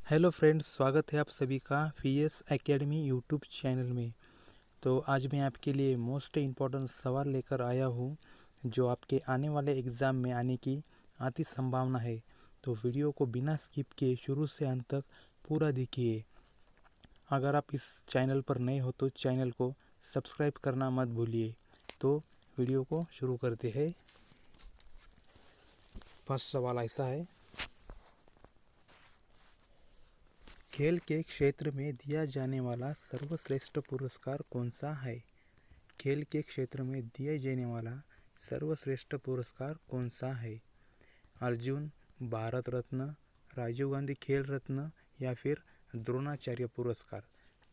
Hello friends, स्वागत है आप सभी का वीएस एकेडमी यूट्यूब चैनल में। तो आज मैं आपके लिए मोस्ट इम्पोर्टेंट सवाल लेकर आया हूँ जो आपके आने वाले एग्ज़ाम में आने की आधी संभावना है। तो वीडियो को बिना स्किप किए शुरू से अंत तक पूरा देखिए। अगर आप इस चैनल पर नए हो तो चैनल को सब्सक्राइब करना मत भूलिए। तो वीडियो को शुरू करते हैं। फर्स्ट सवाल ऐसा है, खेल के क्षेत्र में दिया जाने वाला सर्वश्रेष्ठ पुरस्कार कौन सा है? खेल के क्षेत्र में दिए जाने वाला सर्वश्रेष्ठ पुरस्कार कौन सा है? अर्जुन, भारत रत्न, राजीव गांधी खेल रत्न या फिर द्रोणाचार्य पुरस्कार।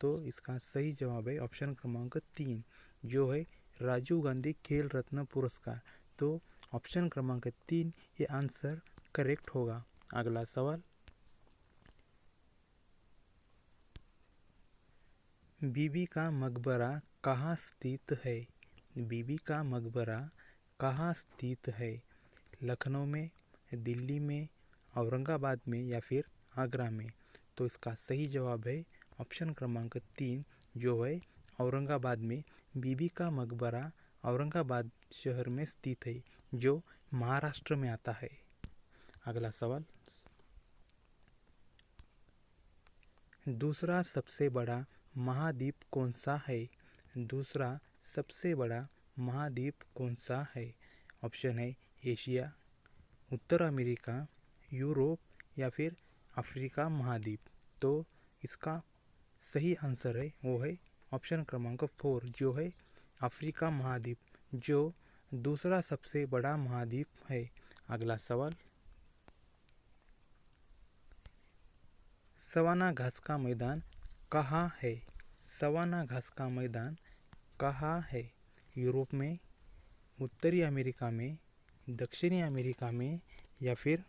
तो इसका सही जवाब है ऑप्शन क्रमांक 3 जो है राजीव गांधी खेल रत्न पुरस्कार। तो ऑप्शन क्रमांक 3 ये आंसर करेक्ट होगा। अगला सवाल, बीबी का मकबरा कहाँ स्थित है? बीबी का मकबरा कहाँ स्थित है? लखनऊ में, दिल्ली में, औरंगाबाद में या फिर आगरा में? तो इसका सही जवाब है ऑप्शन क्रमांक 3 जो है औरंगाबाद में। बीबी का मकबरा औरंगाबाद शहर में स्थित है जो महाराष्ट्र में आता है। अगला सवाल, दूसरा सबसे बड़ा महाद्वीप कौन सा है? दूसरा सबसे बड़ा महाद्वीप कौन सा है? ऑप्शन है एशिया, उत्तर अमेरिका, यूरोप या फिर अफ्रीका महाद्वीप। तो इसका सही आंसर है वो है ऑप्शन क्रमांक 4 जो है अफ्रीका महाद्वीप जो दूसरा सबसे बड़ा महाद्वीप है। अगला सवाल, सवाना घास का मैदान कहाँ है? सवाना घास का मैदान कहाँ है? यूरोप में, उत्तरी अमेरिका में, दक्षिणी अमेरिका में या फिर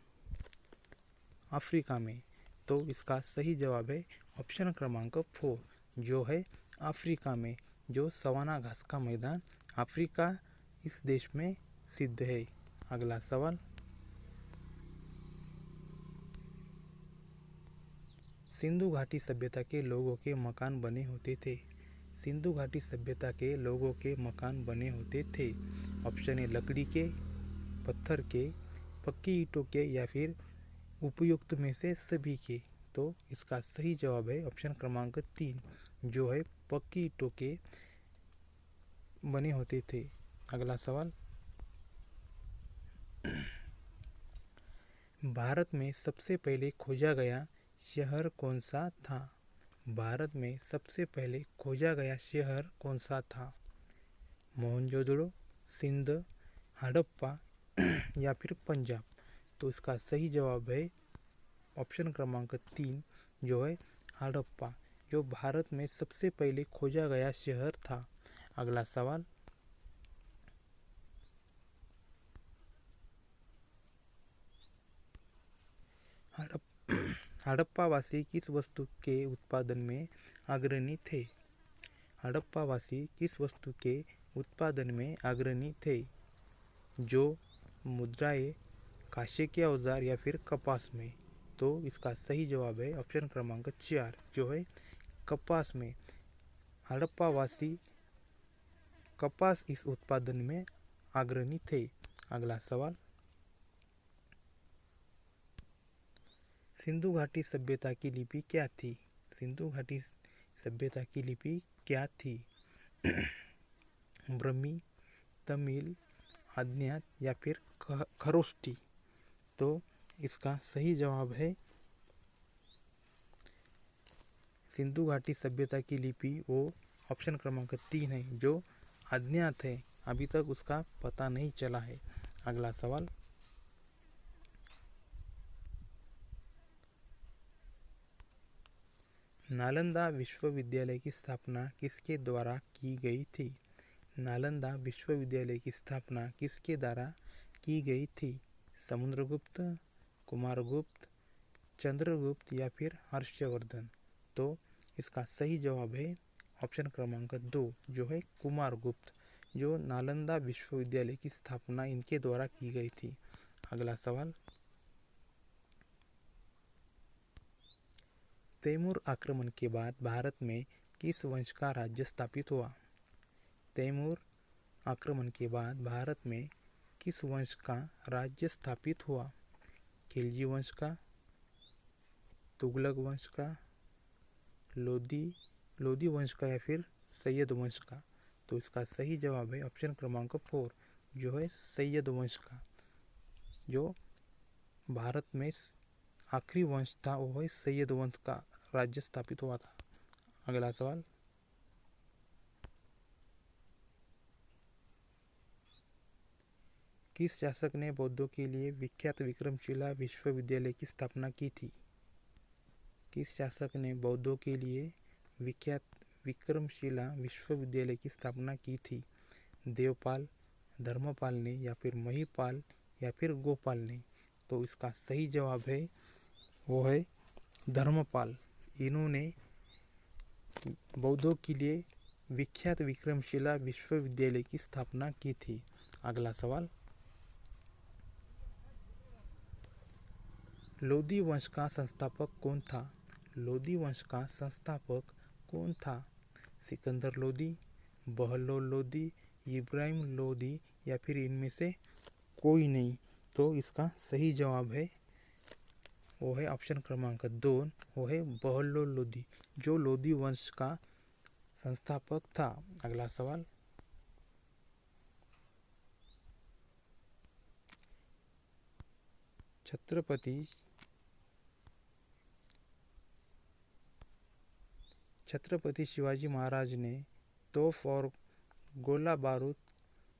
अफ्रीका में? तो इसका सही जवाब है ऑप्शन क्रमांक 4 जो है अफ्रीका में। जो सवाना घास का मैदान अफ्रीका इस देश में सिद्ध है। अगला सवाल, सिंधु घाटी सभ्यता के लोगों के मकान बने होते थे। सिंधु घाटी सभ्यता के लोगों के मकान बने होते थे। ऑप्शन है लकड़ी के, पत्थर के, पक्की ईंटों के या फिर उपयुक्त में से सभी के? तो इसका सही जवाब है ऑप्शन क्रमांक 3 जो है पक्की ईंटों के बने होते थे। अगला सवाल, भारत में सबसे पहले खोजा गया शहर कौन सा था? भारत में सबसे पहले खोजा गया शहर कौन सा था? मोहनजोदड़ो, सिंध, हड़प्पा या फिर पंजाब? तो इसका सही जवाब है ऑप्शन क्रमांक 3 जो है हड़प्पा जो भारत में सबसे पहले खोजा गया शहर था। अगला सवाल, हड़प्पावासी किस वस्तु के उत्पादन में अग्रणी थे? हड़प्पावासी किस वस्तु के उत्पादन में अग्रणी थे? जो मुद्राएं, कांसे के औजार या फिर कपास में? तो इसका सही जवाब है ऑप्शन क्रमांक 4 जो है कपास में। हड़प्पावासी कपास इस उत्पादन में अग्रणी थे। अगला सवाल, सिंधु घाटी सभ्यता की लिपि क्या थी? सिंधु घाटी सभ्यता की लिपि क्या थी? ब्रह्मी, तमिल, अज्ञात या फिर खरोष्टी? तो इसका सही जवाब है सिंधु घाटी सभ्यता की लिपि वो ऑप्शन क्रमांक 3 है जो अज्ञात है, अभी तक उसका पता नहीं चला है। अगला सवाल, नालंदा विश्वविद्यालय की स्थापना किसके द्वारा की गई थी? नालंदा विश्वविद्यालय की स्थापना किसके द्वारा की गई थी? समुद्रगुप्त, कुमारगुप्त, चंद्रगुप्त या फिर हर्षवर्धन? तो इसका सही जवाब है ऑप्शन क्रमांक 2 जो है कुमारगुप्त जो नालंदा विश्वविद्यालय की स्थापना इनके द्वारा की गई थी। अगला सवाल, तैमूर आक्रमण के बाद भारत में किस वंश का राज्य स्थापित हुआ? तैमूर आक्रमण के बाद भारत में किस वंश का राज्य स्थापित हुआ? खिलजी वंश का, तुगलक वंश का, लोदी वंश का या फिर सैयद वंश का? तो इसका सही जवाब है ऑप्शन क्रमांक 4 जो है सैयद वंश का। जो भारत में आखिरी वंश था वो है सैयद वंश का राज्य स्थापित हुआ था। अगला सवाल, किस शासक ने बौद्धों के लिए विख्यात विक्रमशिला विश्वविद्यालय की स्थापना की थी? किस शासक ने बौद्धों के लिए विख्यात विक्रमशिला विश्वविद्यालय की स्थापना की थी? देवपाल, धर्मपाल ने या फिर महिपाल या फिर गोपाल ने? तो इसका सही जवाब है वो है धर्मपाल। इन्होंने बौद्धों के लिए विख्यात विक्रमशिला विश्वविद्यालय की स्थापना की थी। अगला सवाल, लोदी वंश का संस्थापक कौन था? लोदी वंश का संस्थापक कौन था? सिकंदर लोदी, बहलोल लोदी, इब्राहिम लोदी या फिर इनमें से कोई नहीं? तो इसका सही जवाब है वो है ऑप्शन क्रमांक 2 वो है बहलोल लोदी जो लोदी वंश का संस्थापक था। अगला सवाल, छत्रपति शिवाजी महाराज ने तोप और गोला बारूद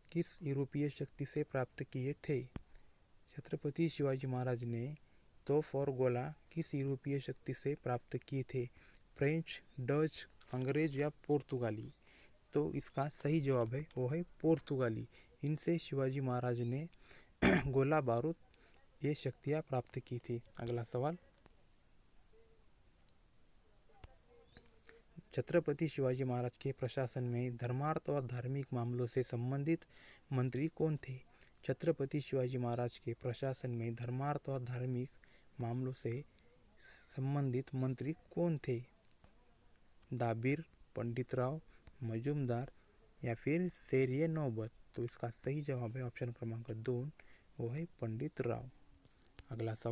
किस यूरोपीय शक्ति से प्राप्त किए थे? छत्रपति शिवाजी महाराज ने तोप और गोला किस यूरोपीय शक्ति से प्राप्त किए थे? फ्रेंच, डच, अंग्रेज या पुर्तगाली? तो इसका सही जवाब है वो है पुर्तगाली। इनसे शिवाजी महाराज ने गोला बारूद ये शक्तियाँ प्राप्त की थी। अगला सवाल, छत्रपति शिवाजी महाराज के प्रशासन में धर्मार्थ और धार्मिक मामलों से संबंधित मंत्री कौन थे? छत्रपति शिवाजी महाराज के प्रशासन में धर्मार्थ और धार्मिक मामलों से संबंधित मंत्री कौन थे? दाबीर, पंडितराव, मजूमदार या फिर शेरिए नौबत? तो इसका सही जवाब है ऑप्शन क्रमांक 2 वो है पंडितराव। अगला सवाल,